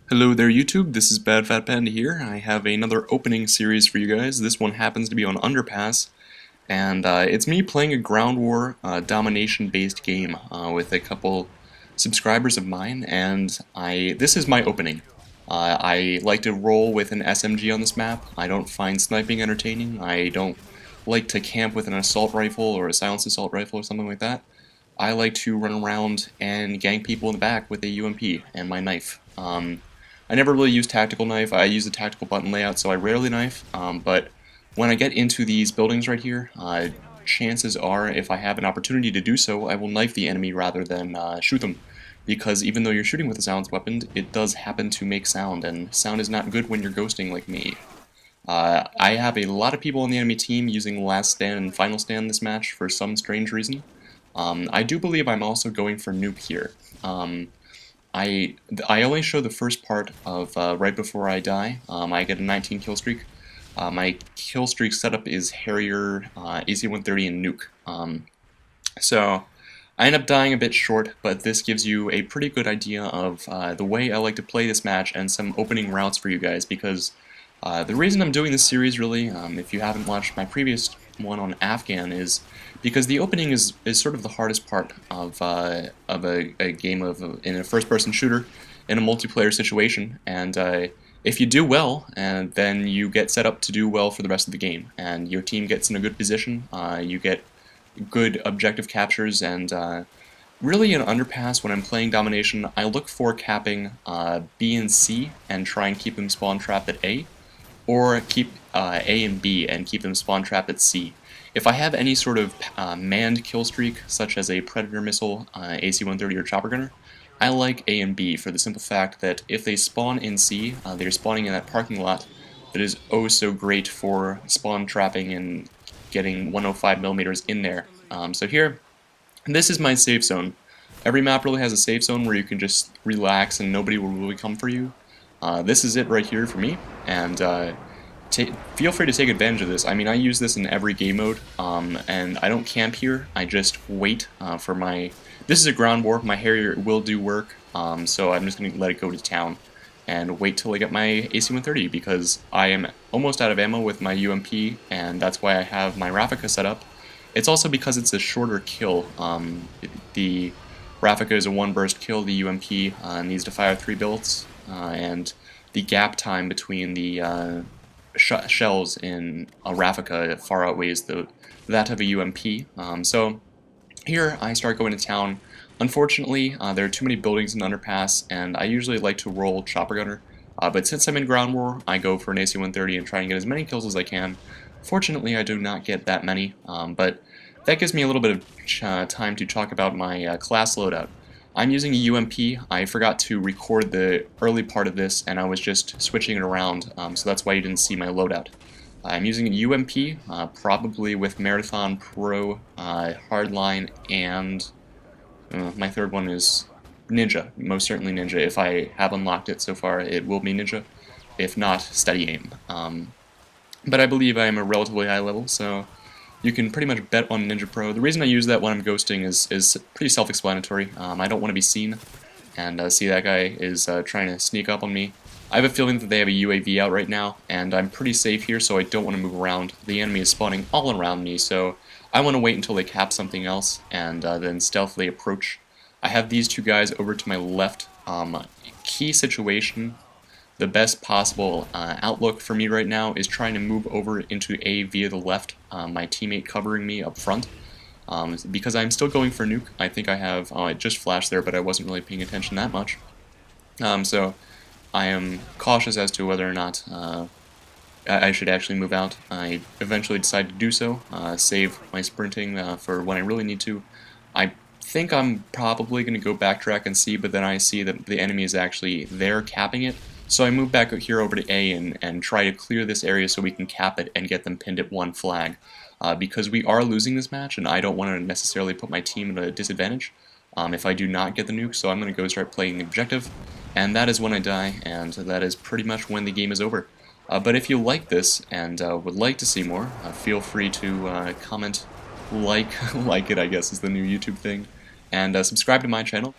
Hello there YouTube, this is Bad Fat Panda here. I have another opening series for you guys. This one happens to be on Underpass, and it's me playing a ground war domination based game with a couple subscribers of mine, and this is my opening. I like to roll with an SMG on this map. I don't find sniping entertaining. I don't like to camp with an assault rifle or a silenced assault rifle or something like that. I like to run around and gank people in the back with a UMP and my knife. I never really use tactical knife. I use the tactical button layout, so I rarely knife. But when I get into these buildings right here, chances are, if I have an opportunity to do so, I will knife the enemy rather than shoot them. Because even though you're shooting with a silenced weapon, it does happen to make sound, and sound is not good when you're ghosting like me. I have a lot of people on the enemy team using Last Stand and Final Stand this match for some strange reason. I do believe I'm also going for Nuke here. I only show the first part of right before I die. I get a 19 kill streak. My kill streak setup is Harrier, AC-130, and Nuke. So I end up dying a bit short, but this gives you a pretty good idea of the way I like to play this match and some opening routes for you guys, because the reason I'm doing this series, really, if you haven't watched my previous one on Afghan, is because the opening is sort of the hardest part of a game in a first-person shooter in a multiplayer situation, and if you do well, and then you get set up to do well for the rest of the game, and your team gets in a good position, you get good objective captures, and really in Underpass, when I'm playing Domination, I look for capping B and C and try and keep them spawn trapped at A, or keep A and B and keep them spawn trapped at C. If I have any sort of manned kill streak, such as a Predator missile, AC-130, or Chopper Gunner, I like A and B for the simple fact that if they spawn in C, they're spawning in that parking lot that is oh so great for spawn trapping and getting 105mm in there. So here, this is my safe zone. Every map really has a safe zone where you can just relax and nobody will really come for you. This is it right here for me, and feel free to take advantage of this. I mean, I use this in every game mode, and I don't camp here. I just wait for my... This is a ground war. My Harrier will do work, so I'm just going to let it go to town and wait till I get my AC-130, because I am almost out of ammo with my UMP, and that's why I have my Raffica set up. It's also because it's a shorter kill. The Raffica is a one-burst kill. The UMP needs to fire 3 bullets, and the gap time between the shells in a Raffica far outweighs that of a UMP. So here I start going to town. Unfortunately, there are too many buildings in Underpass, and I usually like to roll Chopper Gunner. But since I'm in Ground War, I go for an AC-130 and try and get as many kills as I can. Fortunately, I do not get that many, but that gives me a little bit of time to talk about my class loadout. I'm using a UMP. I forgot to record the early part of this, and I was just switching it around, so that's why you didn't see my loadout. I'm using a UMP, probably with Marathon Pro, Hardline, and my third one is Ninja. Most certainly Ninja. If I have unlocked it so far, it will be Ninja. If not, Steady Aim. But I believe I am a relatively high level, so you can pretty much bet on Ninja Pro. The reason I use that when I'm ghosting is pretty self-explanatory. I don't want to be seen, and see that guy is trying to sneak up on me. I have a feeling that they have a UAV out right now, and I'm pretty safe here, so I don't want to move around. The enemy is spawning all around me, so I want to wait until they cap something else, and then stealthily approach. I have these two guys over to my left. Key situation. The best possible outlook for me right now is trying to move over into A via the left, my teammate covering me up front. Because I'm still going for Nuke, I think I have... Oh, it just flashed there, but I wasn't really paying attention that much. So I am cautious as to whether or not I should actually move out. I eventually decide to do so, save my sprinting for when I really need to. I think I'm probably going to go backtrack and see, but then I see that the enemy is actually there capping it. So I move back here over to A and try to clear this area so we can cap it and get them pinned at 1 flag. Because we are losing this match, and I don't want to necessarily put my team at a disadvantage if I do not get the nuke, so I'm going to go start playing the objective, and that is when I die, and that is pretty much when the game is over. But if you like this and would like to see more, feel free to comment, like it I guess is the new YouTube thing, and subscribe to my channel.